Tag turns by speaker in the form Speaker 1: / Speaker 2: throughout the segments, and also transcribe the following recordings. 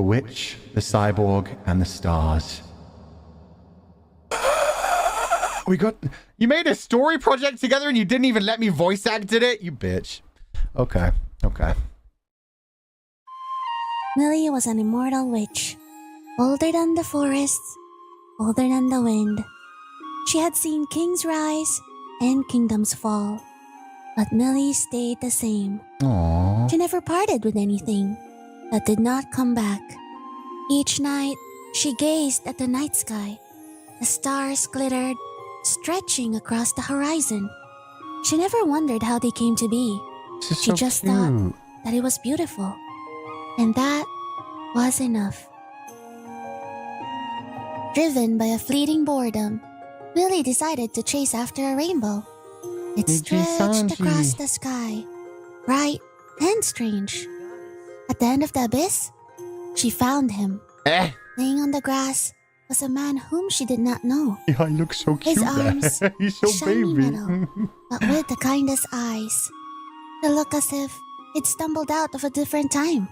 Speaker 1: the witch, the cyborg, and the stars. We got... You made a story project together and you didn't even let me voice acted it? You bitch. Okay. Okay.
Speaker 2: Millie was an immortal witch, older than the forests, older than the wind. She had seen kings rise and kingdoms fall, but Millie stayed the same.
Speaker 1: Aww.
Speaker 2: She never parted with anything that did not come back. Each night, she gazed at the night sky. The stars glittered, stretching across the horizon. She never wondered how they came to be. She just thought that it was beautiful. And that was enough. Driven by a fleeting boredom, Millie decided to chase after a rainbow. It stretched across the sky, bright and strange. At the end of the abyss, she found him. Laying on the grass was a man whom she did not know.
Speaker 1: Yeah, he looks so cute.
Speaker 2: His arms,
Speaker 1: he's so
Speaker 2: shiny
Speaker 1: baby.
Speaker 2: metal, but with the kindest eyes. It looked as if he'd stumbled out of a different time.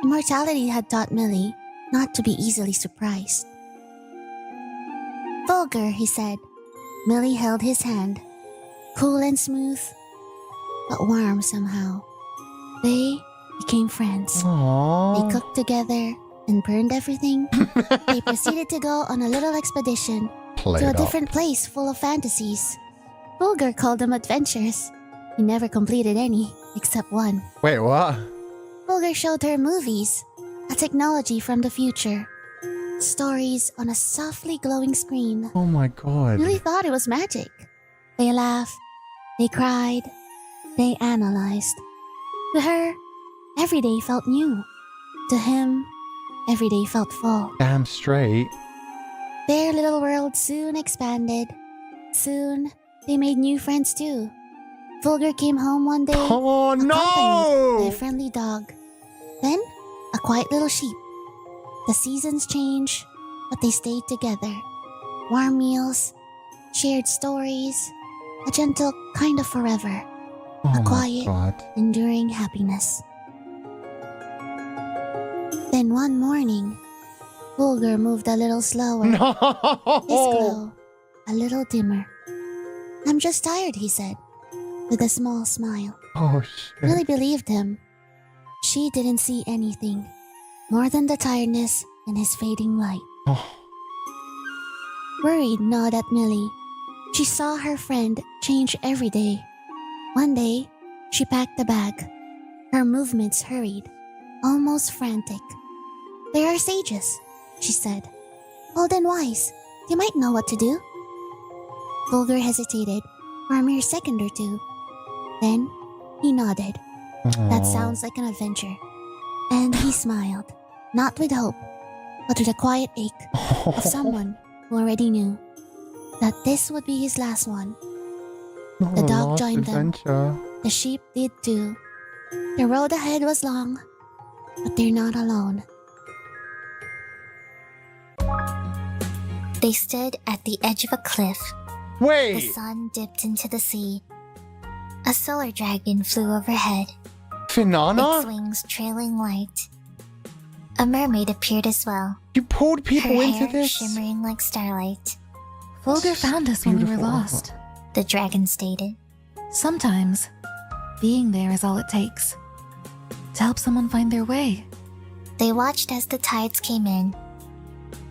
Speaker 2: Immortality had taught Millie not to be easily surprised. Vulgar, he said. Millie held his hand, cool and smooth, but warm somehow. They became friends.
Speaker 1: Aww.
Speaker 2: They cooked together and burned everything. They proceeded to go on a little expedition to a different place full of fantasies. Vulgar called them adventures. He never completed any, except one.
Speaker 1: Wait, what?
Speaker 2: Vulgar showed her movies, a technology from the future. Stories on a softly glowing screen.
Speaker 1: Oh my god.
Speaker 2: Millie thought it was magic. They laughed, they cried, they analyzed. To her, every day felt new. To him, every day felt full.
Speaker 1: Damn straight.
Speaker 2: Their little world soon expanded. Soon, they made new friends too. Vulgar came home one day,
Speaker 1: Oh
Speaker 2: accompanied by a
Speaker 1: no!
Speaker 2: friendly dog. Then, a quiet little sheep. The seasons change, but they stayed together. Warm meals, shared stories, a gentle kind of forever.
Speaker 1: Oh
Speaker 2: A quiet,
Speaker 1: god.
Speaker 2: enduring happiness. Then one morning, Vulgar moved a little slower. His
Speaker 1: No!
Speaker 2: glow, a little dimmer. I'm just tired, he said, with a small smile.
Speaker 1: Oh shit.
Speaker 2: Millie believed him. She didn't see anything more than the tiredness in his fading light.
Speaker 1: Oh.
Speaker 2: Worried gnawed at Millie. She saw her friend change every day. One day, she packed a bag. Her movements hurried, almost frantic. They are sages, she said. Old and wise, they might know what to do. Vulgar hesitated for a mere second or two. Then, he nodded. That sounds like an adventure. And he smiled, not with hope, but with a quiet ache of someone who already knew that this would be his last one. The dog joined them. The sheep did too. The road ahead was long, but they're not alone.
Speaker 3: They stood at the edge of a cliff. The
Speaker 1: Wait!
Speaker 3: sun dipped into the sea. A solar dragon flew overhead, its
Speaker 1: Finana?
Speaker 3: wings trailing light. A mermaid appeared as well,
Speaker 1: You pulled
Speaker 3: her
Speaker 1: people into
Speaker 3: hair
Speaker 1: this?
Speaker 3: shimmering like starlight.
Speaker 4: Vulgar found us when we were
Speaker 1: Beautiful.
Speaker 4: lost.
Speaker 3: The dragon stated.
Speaker 4: Sometimes, being there is all it takes to help someone find their way.
Speaker 3: They watched as the tides came in.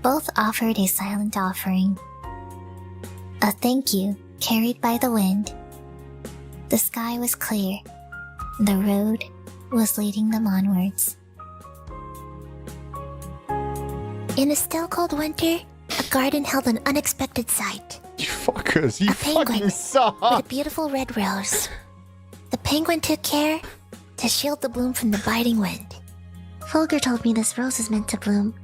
Speaker 3: Both offered a silent offering. A thank you carried by the wind. The sky was clear. The road was leading them onwards. In a still cold winter, a garden held an unexpected sight.
Speaker 1: You fuckers, you
Speaker 3: A penguin
Speaker 1: fucking
Speaker 3: With a
Speaker 1: suck!
Speaker 3: beautiful red rose. The penguin took care to shield the bloom from the biting wind. Vulgar told me this rose is meant to bloom,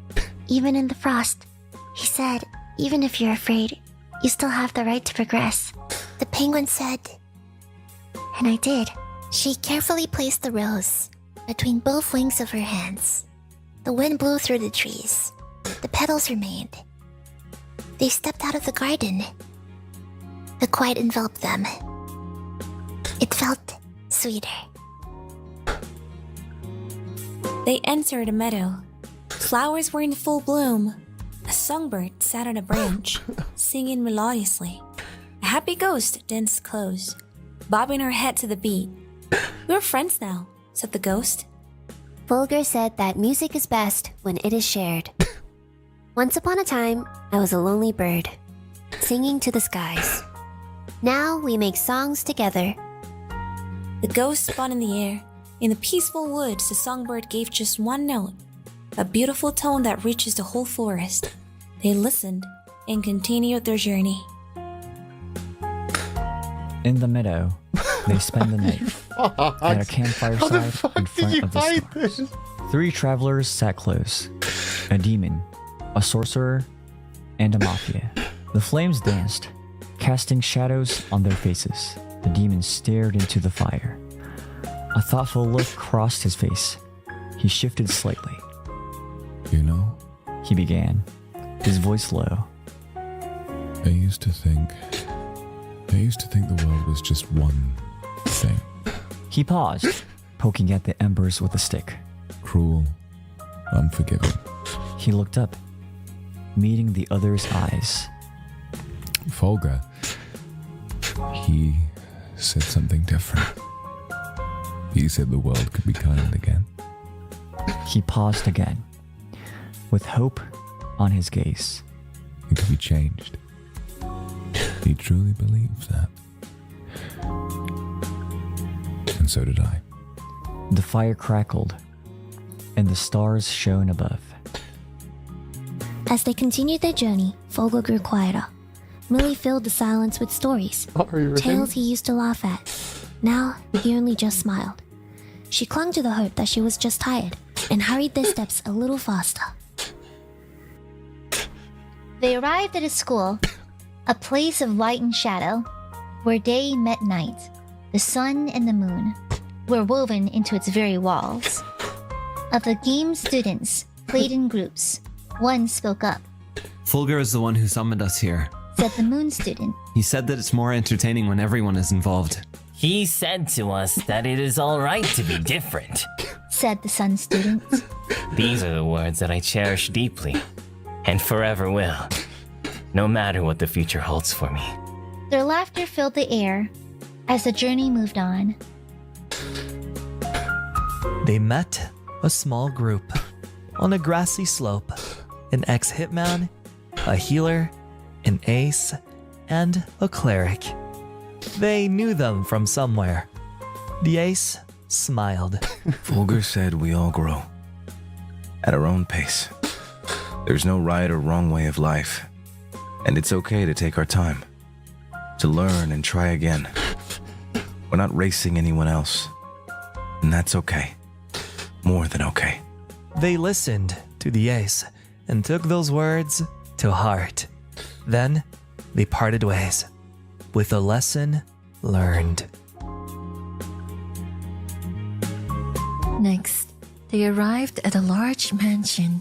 Speaker 3: even in the frost. He said, even if you're afraid, you still have the right to progress. The penguin said, and I did. She carefully placed the rose between both wings of her hands. The wind blew through the trees. The petals remained. They stepped out of the garden. The quiet enveloped them. It felt sweeter.
Speaker 5: They entered a meadow. Flowers were in full bloom. A songbird sat on a branch, singing melodiously. A happy ghost danced close, bobbing her head to the beat. We're friends now, said the ghost.
Speaker 3: Fulgur said that music is best when it is shared. Once upon a time, I was a lonely bird, singing to the skies. Now we make songs together.
Speaker 5: The ghost spun in the air. In the peaceful woods, the songbird gave just one note, a beautiful tone that reaches the whole forest. They listened and continued their journey.
Speaker 6: In the meadow, they spent the night at a campfire
Speaker 1: How the
Speaker 6: side
Speaker 1: fuck
Speaker 6: in
Speaker 1: did
Speaker 6: front
Speaker 1: you
Speaker 6: of the
Speaker 1: find
Speaker 6: stars.
Speaker 1: this?
Speaker 6: 3 travelers sat close: a demon, a sorcerer, and a mafia. The flames danced, casting shadows on their faces. The demon stared into the fire. A thoughtful look crossed his face. He shifted slightly.
Speaker 7: You know,
Speaker 6: He began, his voice low.
Speaker 7: I used to think the world was just one thing.
Speaker 6: He paused, poking at the embers with a stick.
Speaker 7: Cruel, unforgiving.
Speaker 6: He looked up, meeting the other's eyes.
Speaker 7: Fulgur, he said something different. He said the world could be kind again.
Speaker 6: He paused again, with hope on his gaze.
Speaker 7: It could be changed. He truly believed that. And so did I.
Speaker 6: The fire crackled, and the stars shone above.
Speaker 3: As they continued their journey, Fulgur grew quieter. Millie filled the silence with stories, tales he used to laugh at. Now, he only just smiled. She clung to the hope that she was just tired and hurried their steps a little faster.
Speaker 8: They arrived at a school, a place of light and shadow, where day met night. The sun and the moon were woven into its very walls. Of the game's students, played in groups, one spoke up,
Speaker 9: Fulgur is the one who summoned us here.
Speaker 8: said the moon student.
Speaker 9: He said that it's more entertaining when everyone is involved.
Speaker 10: He said to us that it is all right to be different.
Speaker 8: Said the sun student.
Speaker 10: These are the words that I cherish deeply, and forever will, no matter what the future holds for me.
Speaker 8: Their laughter filled the air as the journey moved on.
Speaker 11: They met a small group on a grassy slope. An ex-hitman, a healer, an ace, and a cleric. They knew them from somewhere. The ace smiled.
Speaker 12: Fulgur said we all grow at our own pace. There's no right or wrong way of life, and it's okay to take our time, to learn and try again. We're not racing anyone else, and that's okay. More than okay.
Speaker 11: They listened to the ace and took those words to heart. Then they parted ways with a lesson learned.
Speaker 4: Next, they arrived at a large mansion.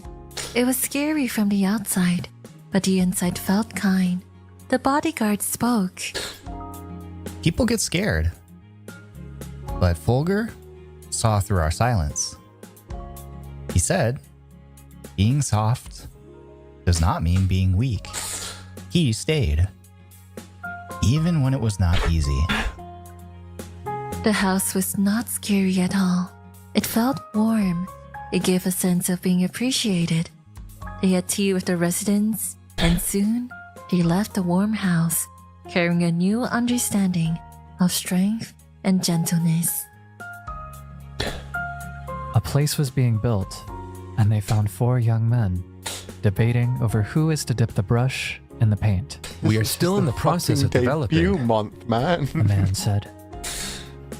Speaker 4: It was scary from the outside, but the inside felt kind. The bodyguard spoke.
Speaker 13: People get scared. But Fulgur saw through our silence. He said, being soft does not mean being weak. He stayed, even when it was not easy.
Speaker 4: The house was not scary at all. It felt warm. It gave a sense of being appreciated. They had tea with the residents, and soon they left the warm house, carrying a new understanding of strength and gentleness.
Speaker 14: A place was being built, and they found 4 young men debating over who is to dip the brush in the paint.
Speaker 15: We are still in the process of developing,
Speaker 1: month, man.
Speaker 14: The man said.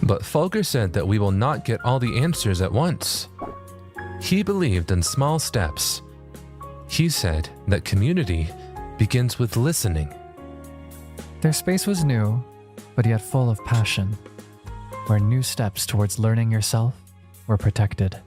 Speaker 15: But Fulgur said that we will not get all the answers at once. He believed in small steps. He said that community begins with listening.
Speaker 14: Their space was new, but yet full of passion, where new steps towards learning yourself were protected.